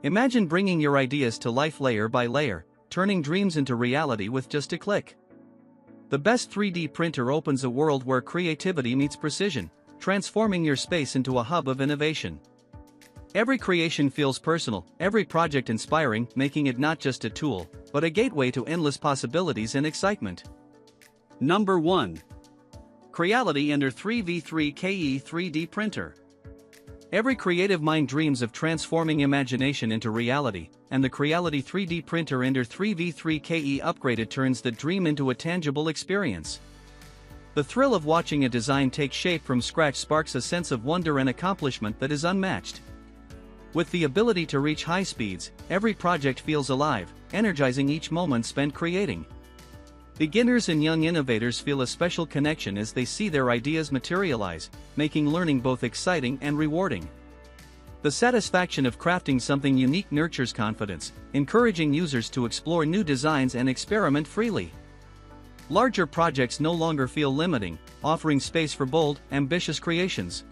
Imagine bringing your ideas to life layer by layer, turning dreams into reality with just a click. The best 3D printer opens a world where creativity meets precision, transforming your space into a hub of innovation. Every creation feels personal, every project inspiring, making it not just a tool, but a gateway to endless possibilities and excitement. Number 1. Creality Ender 3v3ke 3D Printer. Every creative mind dreams of transforming imagination into reality, and the Creality 3D Printer Ender 3v3ke upgraded turns that dream into a tangible experience. The thrill of watching a design take shape from scratch sparks a sense of wonder and accomplishment that is unmatched. With the ability to reach high speeds, every project feels alive, energizing each moment spent creating. Beginners and young innovators feel a special connection as they see their ideas materialize, making learning both exciting and rewarding. The satisfaction of crafting something unique nurtures confidence, encouraging users to explore new designs and experiment freely. Larger projects no longer feel limiting, offering space for bold, ambitious creations.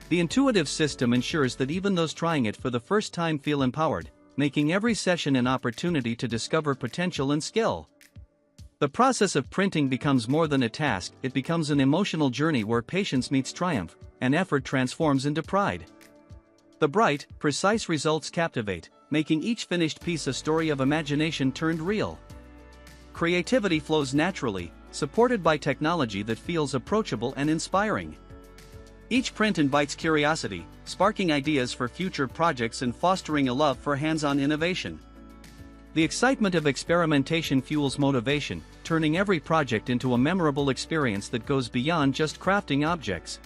The intuitive system ensures that even those trying it for the first time feel empowered, making every session an opportunity to discover potential and skill. The process of printing becomes more than a task, it becomes an emotional journey where patience meets triumph, and effort transforms into pride. The bright, precise results captivate, making each finished piece a story of imagination turned real. Creativity flows naturally, supported by technology that feels approachable and inspiring. Each print invites curiosity, sparking ideas for future projects and fostering a love for hands-on innovation. The excitement of experimentation fuels motivation, turning every project into a memorable experience that goes beyond just crafting objects.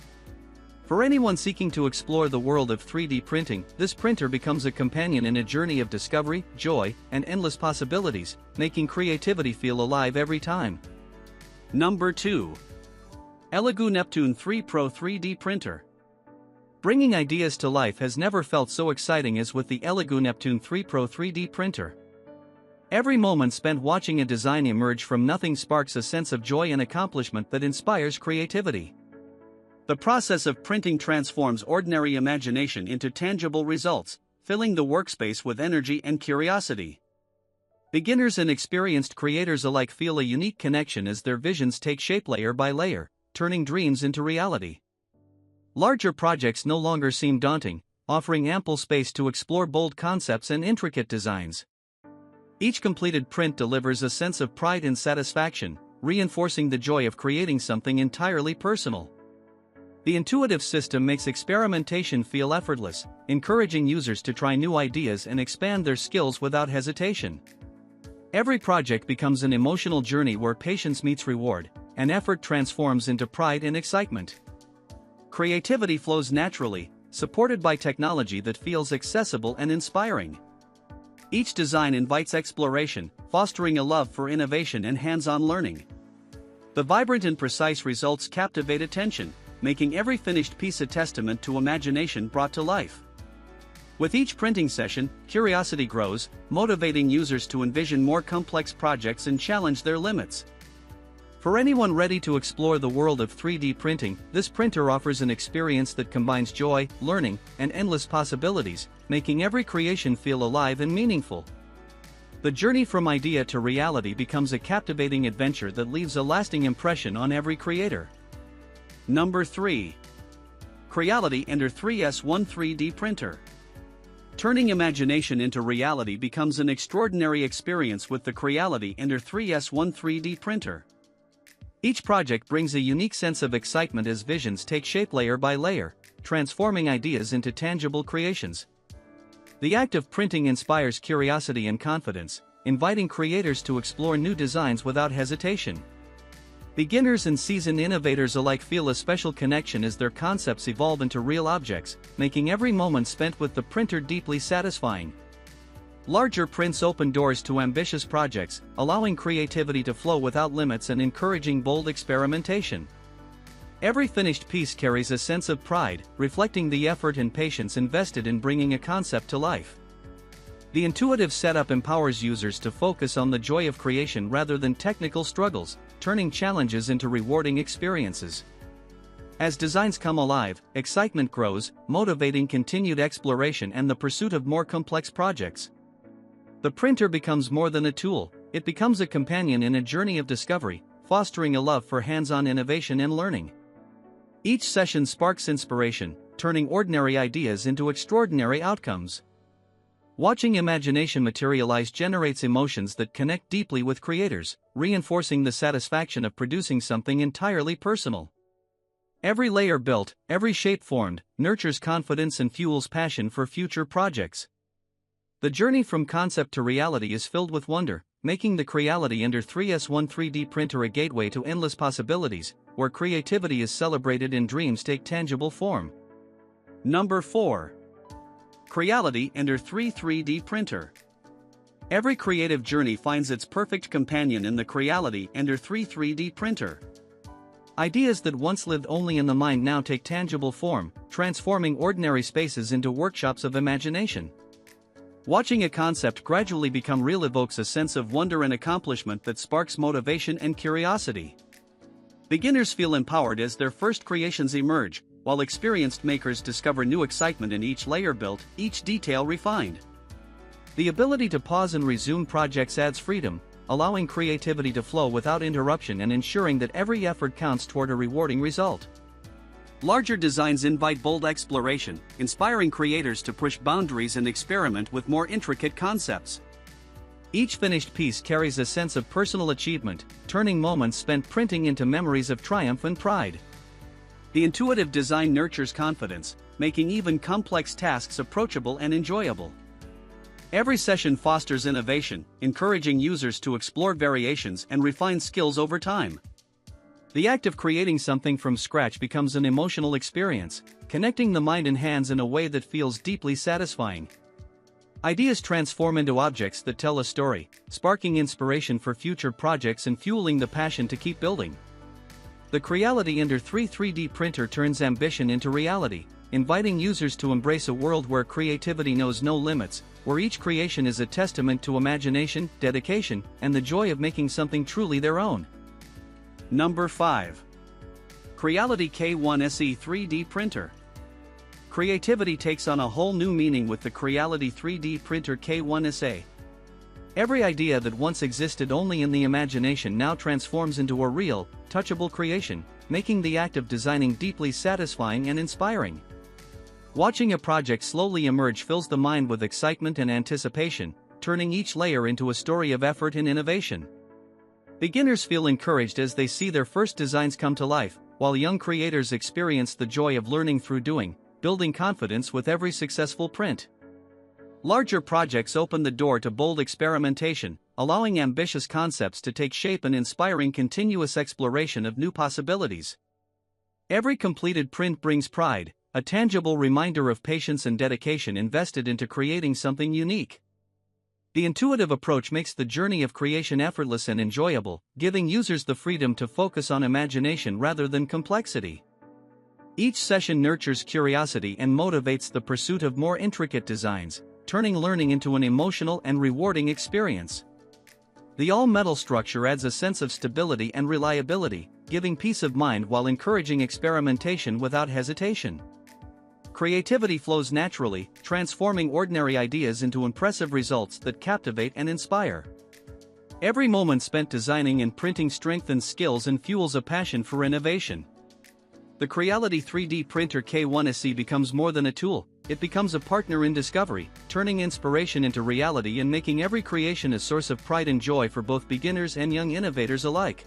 For anyone seeking to explore the world of 3D printing, this printer becomes a companion in a journey of discovery, joy, and endless possibilities, making creativity feel alive every time. Number 2. ELEGOO Neptune 3 Pro 3D Printer. Bringing ideas to life has never felt so exciting as with the ELEGOO Neptune 3 Pro 3D Printer. Every moment spent watching a design emerge from nothing sparks a sense of joy and accomplishment that inspires creativity. The process of printing transforms ordinary imagination into tangible results, filling the workspace with energy and curiosity. Beginners and experienced creators alike feel a unique connection as their visions take shape layer by layer, turning dreams into reality. Larger projects no longer seem daunting, offering ample space to explore bold concepts and intricate designs. Each completed print delivers a sense of pride and satisfaction, reinforcing the joy of creating something entirely personal. The intuitive system makes experimentation feel effortless, encouraging users to try new ideas and expand their skills without hesitation. Every project becomes an emotional journey where patience meets reward, and effort transforms into pride and excitement. Creativity flows naturally, supported by technology that feels accessible and inspiring. Each design invites exploration, fostering a love for innovation and hands-on learning. The vibrant and precise results captivate attention, making every finished piece a testament to imagination brought to life. With each printing session, curiosity grows, motivating users to envision more complex projects and challenge their limits. For anyone ready to explore the world of 3D printing, this printer offers an experience that combines joy, learning, and endless possibilities, making every creation feel alive and meaningful. The journey from idea to reality becomes a captivating adventure that leaves a lasting impression on every creator. Number 3. Creality Ender 3S1 3D Printer. Turning imagination into reality becomes an extraordinary experience with the Creality Ender 3S1 3D Printer. Each project brings a unique sense of excitement as visions take shape layer by layer, transforming ideas into tangible creations. The act of printing inspires curiosity and confidence, inviting creators to explore new designs without hesitation. Beginners and seasoned innovators alike feel a special connection as their concepts evolve into real objects, making every moment spent with the printer deeply satisfying. Larger prints open doors to ambitious projects, allowing creativity to flow without limits and encouraging bold experimentation. Every finished piece carries a sense of pride, reflecting the effort and patience invested in bringing a concept to life. The intuitive setup empowers users to focus on the joy of creation rather than technical struggles, turning challenges into rewarding experiences. As designs come alive, excitement grows, motivating continued exploration and the pursuit of more complex projects. The printer becomes more than a tool, it becomes a companion in a journey of discovery, fostering a love for hands-on innovation and learning. Each session sparks inspiration, turning ordinary ideas into extraordinary outcomes. Watching imagination materialize generates emotions that connect deeply with creators, reinforcing the satisfaction of producing something entirely personal. Every layer built, every shape formed, nurtures confidence and fuels passion for future projects. The journey from concept to reality is filled with wonder, making the Creality Ender 3S1 3D printer a gateway to endless possibilities, where creativity is celebrated and dreams take tangible form. Number 4. Creality Ender 3 3D printer. Every creative journey finds its perfect companion in the Creality Ender 3 3D printer. Ideas that once lived only in the mind now take tangible form, transforming ordinary spaces into workshops of imagination. Watching a concept gradually become real evokes a sense of wonder and accomplishment that sparks motivation and curiosity. Beginners feel empowered as their first creations emerge, while experienced makers discover new excitement in each layer built, each detail refined. The ability to pause and resume projects adds freedom, allowing creativity to flow without interruption and ensuring that every effort counts toward a rewarding result. Larger designs invite bold exploration, inspiring creators to push boundaries and experiment with more intricate concepts. Each finished piece carries a sense of personal achievement, turning moments spent printing into memories of triumph and pride. The intuitive design nurtures confidence, making even complex tasks approachable and enjoyable. Every session fosters innovation, encouraging users to explore variations and refine skills over time. The act of creating something from scratch becomes an emotional experience, connecting the mind and hands in a way that feels deeply satisfying. Ideas transform into objects that tell a story, sparking inspiration for future projects and fueling the passion to keep building. The Creality Ender 3 3D printer turns ambition into reality, inviting users to embrace a world where creativity knows no limits, where each creation is a testament to imagination, dedication, and the joy of making something truly their own. Number 5. Creality K1 SE 3D printer. Creativity takes on a whole new meaning with the Creality 3D printer K1 SE. Every idea that once existed only in the imagination now transforms into a real, touchable creation, making the act of designing deeply satisfying and inspiring. Watching a project slowly emerge fills the mind with excitement and anticipation, turning each layer into a story of effort and innovation. Beginners feel encouraged as they see their first designs come to life, while young creators experience the joy of learning through doing, building confidence with every successful print. Larger projects open the door to bold experimentation, allowing ambitious concepts to take shape and inspiring continuous exploration of new possibilities. Every completed print brings pride, a tangible reminder of patience and dedication invested into creating something unique. The intuitive approach makes the journey of creation effortless and enjoyable, giving users the freedom to focus on imagination rather than complexity. Each session nurtures curiosity and motivates the pursuit of more intricate designs, turning learning into an emotional and rewarding experience. The all-metal structure adds a sense of stability and reliability, giving peace of mind while encouraging experimentation without hesitation. Creativity flows naturally, transforming ordinary ideas into impressive results that captivate and inspire. Every moment spent designing and printing strengthens skills and fuels a passion for innovation. The Creality 3D printer K1 SE becomes more than a tool, it becomes a partner in discovery, turning inspiration into reality and making every creation a source of pride and joy for both beginners and young innovators alike.